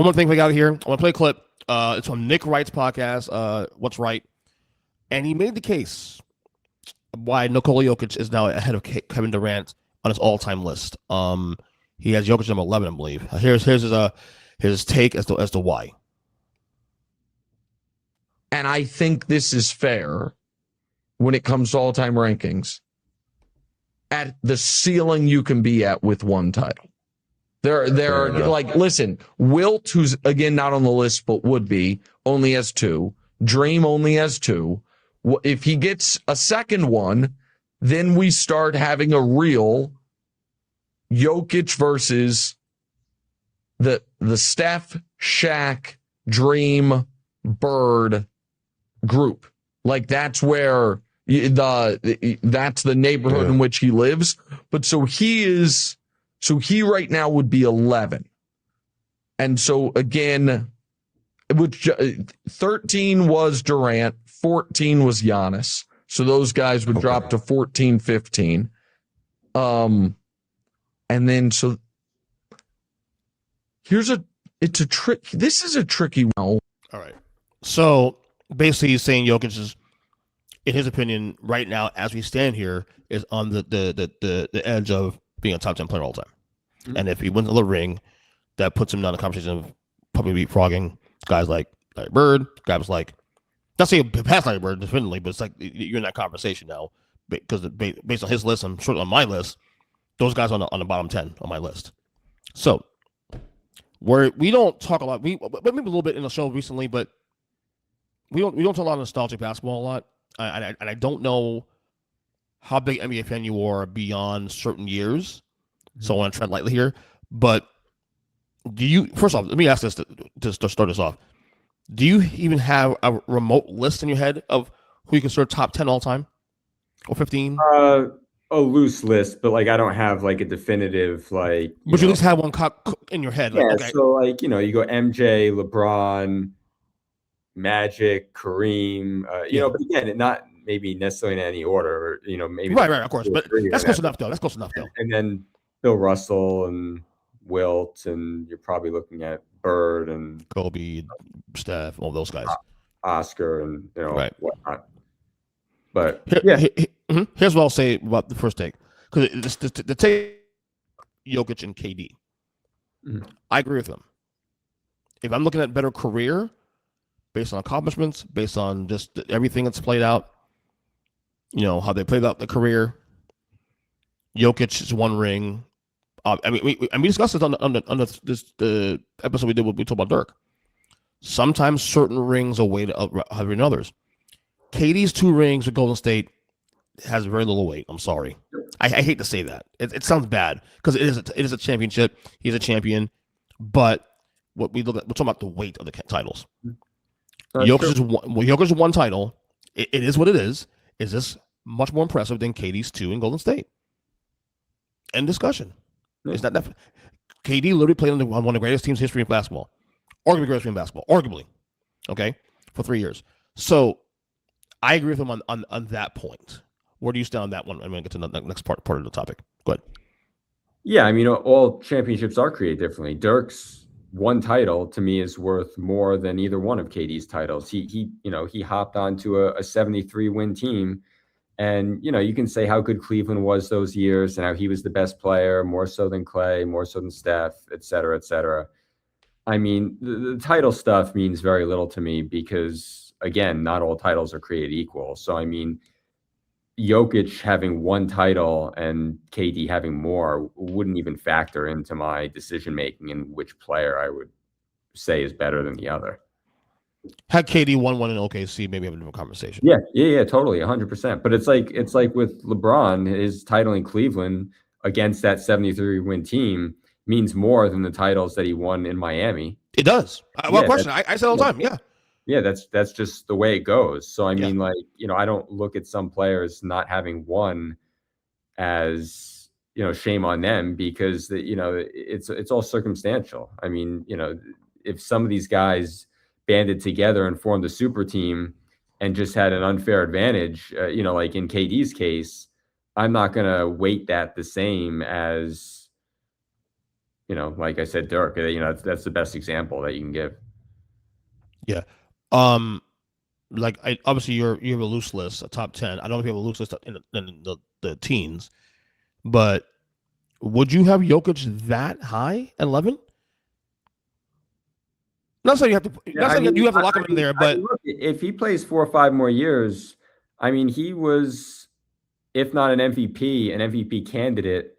One more thing we got here. I want to play a clip. It's from Nick Wright's podcast, What's Right. And he made the case why Nikola Jokic is now ahead of Kevin Durant on his all-time list. He has Jokic number 11, I believe. Here's his take as to why. And I think this is fair when it comes to all-time rankings. At the ceiling you can be at with one title. There are like, listen, Wilt, who's again not on the list but would be, only has 2. Dream only has 2. If he gets a second one, then we start having a real Jokic versus the Steph, Shaq, Dream, Bird group. Like that's where that's the neighborhood in which he lives. But so he right now would be 11. And so again, which 13 was Durant, 14 was Giannis. So those guys would drop to 14, 15. And then so this is a tricky one. All right. So basically he's saying Jokic is, in his opinion, right now as we stand here, is on the edge of being a top 10 player all time. Mm-hmm. And if he wins the ring, that puts him down the conversation of probably leapfrogging guys like Larry Bird, guys like, not saying past Larry Bird, definitely, but it's like you're in that conversation now because based on his list, I'm sure on my list, those guys on the bottom 10 on my list. So we don't talk a lot, maybe a little bit in the show recently, but we don't talk a lot of nostalgic basketball a lot. And I don't know how big NBA fan you are beyond certain years. So I want to tread lightly here. But first off, let me ask this to start this off. Do you even have a remote list in your head of who you consider top 10 all time or 15? A loose list, but like I don't have like a definitive like. But you at least have one in your head. Yeah, like, okay. So like, you go MJ, LeBron, Magic, Kareem, but again, not maybe necessarily in any order, maybe. Right, of course. But that's close enough, though. And then Bill Russell and Wilt, and you're probably looking at Bird and Kobe, Steph, all those guys. Oscar and, right. Whatnot. But here's what I'll say about the first take. Because the take Jokic and KD. Mm-hmm. I agree with them. If I'm looking at better career, based on accomplishments, based on just everything that's played out, how they played out the career. Jokic is one ring. We discussed this on the episode we did. We talked about Dirk. Sometimes certain rings are weighted higher than others. KD's 2 rings with Golden State has very little weight. I'm sorry. I hate to say that. It sounds bad because it is a championship. He's a champion, but what we're talking about the weight of the titles. Jokic is one title. It is what it is. Is this much more impressive than KD's 2 in Golden State? End discussion. Yeah. It's not that. KD literally played on one of the greatest teams in history of basketball. Arguably greatest team in basketball. Arguably. Okay? For 3 years. So I agree with him on that point. Where do you stand on that one? I'm going to get to the next part of the topic. Go ahead. Yeah, all championships are created differently. Dirk's one title to me is worth more than either one of KD's titles. He hopped onto a 73 win team, and you can say how good Cleveland was those years and how he was the best player, more so than Clay, more so than Steph, et cetera, et cetera. The title stuff means very little to me because, again, not all titles are created equal. So Jokic having one title and KD having more wouldn't even factor into my decision making in which player I would say is better than the other. Had KD won one in OKC, maybe have a different conversation. Yeah, totally, 100%. But it's like with LeBron, his title in Cleveland against that 73 win team means more than the titles that he won in Miami. It does. Question. I say all the time. Yeah. Yeah, that's just the way it goes. So I don't look at some players not having won as shame on them because it's all circumstantial. If some of these guys banded together and formed a super team and just had an unfair advantage, like in KD's case, I'm not gonna weight that the same as like I said, Dirk. That's the best example that you can give. Yeah. Obviously you have a loose list, a top 10. I don't know if you have a loose list in the teens, but would you have Jokic that high at 11? Not saying you have to. Not saying you have to lock him in there, but look, if he plays 4 or 5 more years, I mean, he was, if not an MVP candidate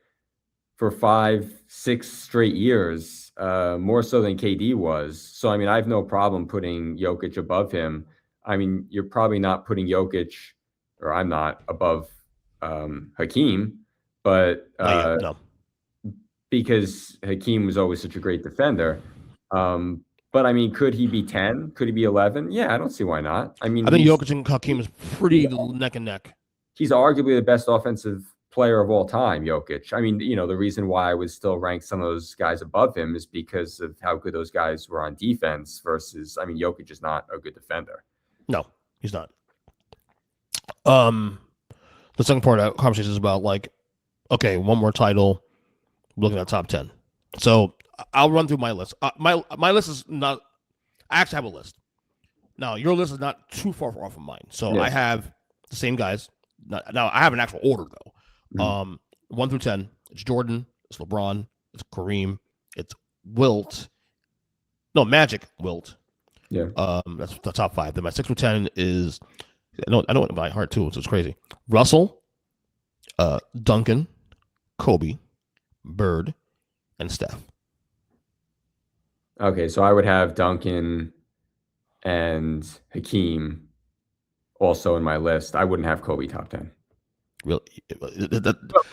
for 5, 6 straight years, more so than KD was. So, I mean, I have no problem putting Jokic above him. I mean, you're probably not putting Jokic, or I'm not, above Hakeem, but no. because Hakeem was always such a great defender. But I mean, could he be 10? Could he be 11? Yeah, I don't see why not. I mean, I think Jokic and Hakeem is pretty neck and neck. He's arguably the best offensive player of all time, Jokic. I mean, the reason why I would still rank some of those guys above him is because of how good those guys were on defense versus, I mean, Jokic is not a good defender. No, he's not. The second part of the conversation is about okay, one more title, looking at top 10. So I'll run through my list. My list is not. I actually have a list. Now your list is not too far off of mine. So I have the same guys. Now I have an actual order though. Mm-hmm. 1 through 10. It's Jordan. It's LeBron. It's Kareem. It's Wilt. No, Magic. Wilt. Yeah. That's the top 5. Then my 6 through 10 is I know it by heart too. So it's crazy. Russell, Duncan, Kobe, Bird, and Steph. Okay, so I would have Duncan and Hakeem also in my list. I wouldn't have Kobe top 10. Really? But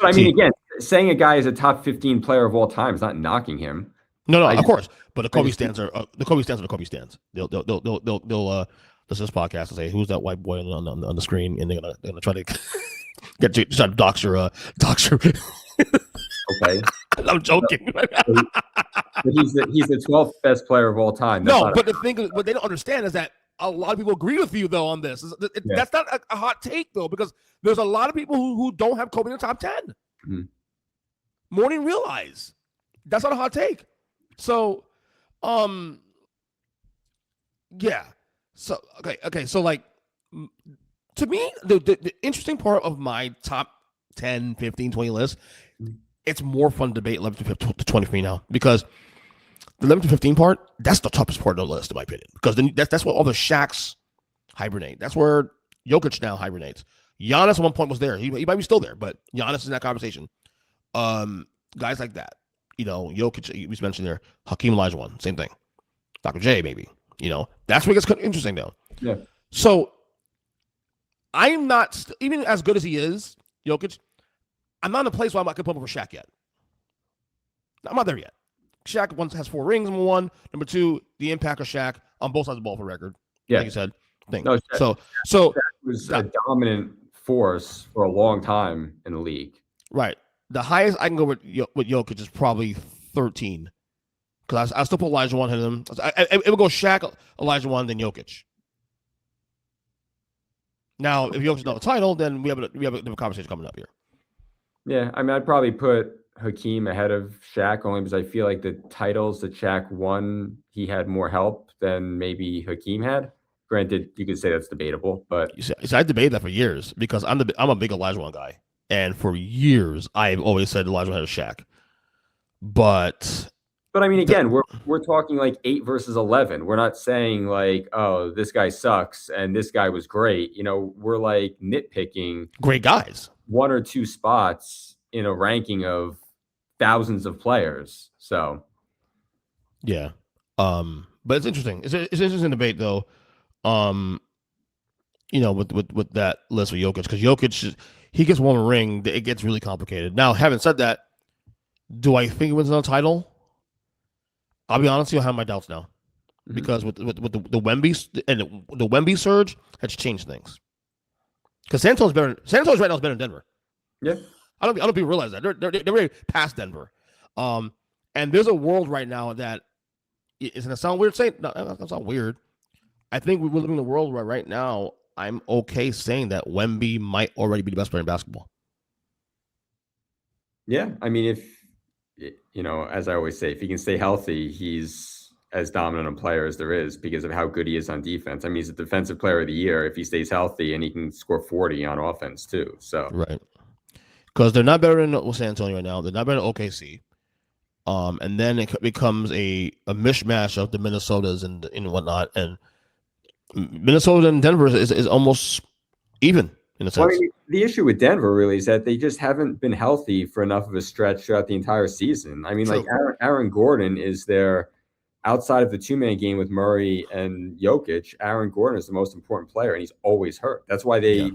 I mean, again, saying a guy is a top 15 player of all time is not knocking him. No, of course. But the Kobe stands are the Kobe stands are the Kobe stands. They'll listen to this podcast and say, "Who's that white boy on the screen?" And they're gonna try to get you try to dox your. Okay. I'm joking. But he's the 12th best player of all time. But the thing is, what they don't understand is that a lot of people agree with you though on this. That's not a hot take though, because there's a lot of people who don't have Kobe in the top 10. Mm-hmm. More than realize. That's not a hot take. So, yeah. So okay. So to me, the interesting part of my top 10, 15, 20 list, it's more fun to debate 11 to 20 for me now, because the 11 to 15 part, that's the toughest part of the list, in my opinion, because then that's where all the Shaqs hibernate. That's where Jokic now hibernates. Giannis at one point was there. He might be still there, but Giannis is in that conversation. Guys like that, Jokic, you mentioned there, Hakeem Olajuwon, same thing. Dr. J, maybe. That's where it gets interesting, though. Yeah. So I'm not, even as good as he is, Jokic, I'm not in a place where I could put him over Shaq yet. I'm not there yet. Shaq has 4 rings, number 1. Number 2, the impact of Shaq on both sides of the ball for record. Yeah. Like you said. No, Shaq was a dominant force for a long time in the league. Right. The highest I can go with Jokic is probably 13. Because I still put Olajuwon in him. It would go Shaq, Olajuwon, then Jokic. Now, if Jokic's not the title, then we have a conversation coming up here. Yeah, I mean, I'd probably put Hakeem ahead of Shaq only because I feel like the titles that Shaq won, he had more help than maybe Hakeem had. Granted, you could say that's debatable, but I debated that for years because I'm a big Olajuwon guy, and for years I've always said Olajuwon had a Shaq. But I mean, again, we're talking like 8 versus 11. We're not saying like, oh, this guy sucks and this guy was great. We're like nitpicking great guys, 1 or 2 spots in a ranking of thousands of players. So, yeah. But it's interesting. It's an interesting debate though. With that list with Jokic, because Jokic, he gets 1 ring, it gets really complicated. Now, having said that, do I think he wins another title? I'll be honest, I have my doubts now, because with the Wemby and the Wemby surge has changed things. Because San Antonio's right now is better than Denver. Yeah, I don't think people realize that they're way past Denver. And there's a world right now that it's gonna sound weird saying. No, that's not weird. I think we're living in a world where right now I'm okay saying that Wemby might already be the best player in basketball. Yeah, I mean, you know, as I always say, if he can stay healthy, he's as dominant a player as there is because of how good he is on defense. I mean, he's a defensive player of the year if he stays healthy, and he can score 40 on offense too. So Right. Because they're not better than San Antonio right now. They're not better than OKC. And then it becomes a mishmash of the Minnesotas and whatnot. And Minnesota and Denver is almost even in a sense. Well, I mean, the issue with Denver really is that they just haven't been healthy for enough of a stretch throughout the entire season. I mean, True. like Aaron Gordon is their outside of the two-man game with Murray and Jokic. Aaron Gordon is the most important player, and he's always hurt. That's why they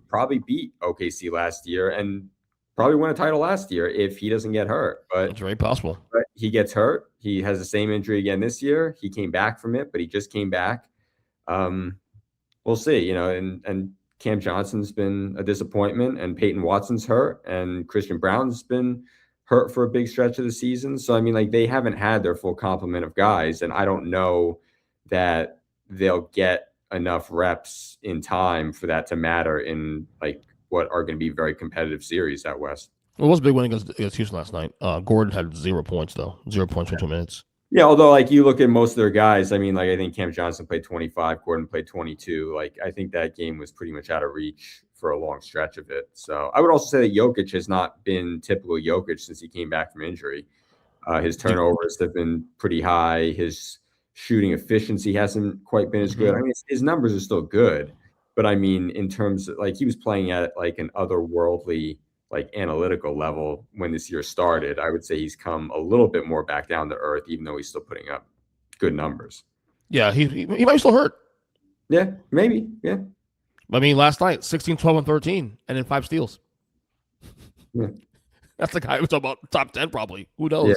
probably beat OKC last year and probably won a title last year if he doesn't get hurt. But It's very possible. But he gets hurt. He has the same injury again this year. He came back from it, but he just came back. We'll see, you know, and Cam Johnson's been a disappointment, and Peyton Watson's hurt, and Christian Brown's been hurt for a big stretch of the season. So, I mean, like, they haven't had their full complement of guys, and I don't know that they'll get enough reps in time for that to matter in, like, what are going to be very competitive series out West. It was a big win against Houston last night. Gordon had 0 points, though. 0 points for 2 minutes. Yeah, although, like, you look at most of their guys, I mean, like, I think Cam Johnson played 25, Gordon played 22. Like, I think that game was pretty much out of reach for a long stretch of it. So I would also say that Jokic has not been typical Jokic since he came back from injury. His turnovers have been pretty high. His shooting efficiency hasn't quite been as good. I mean, his numbers are still good. But, I mean, in terms of, like, he was playing at, like, an otherworldly, like, analytical level when this year started. I would say he's come a little bit more back down to earth, even though he's still putting up good numbers. Yeah, he might still hurt. Yeah, maybe. Yeah. I mean, last night, 16, 12, and 13, and then 5 steals. Yeah. That's the guy who's about top 10 probably. Who knows? Yeah.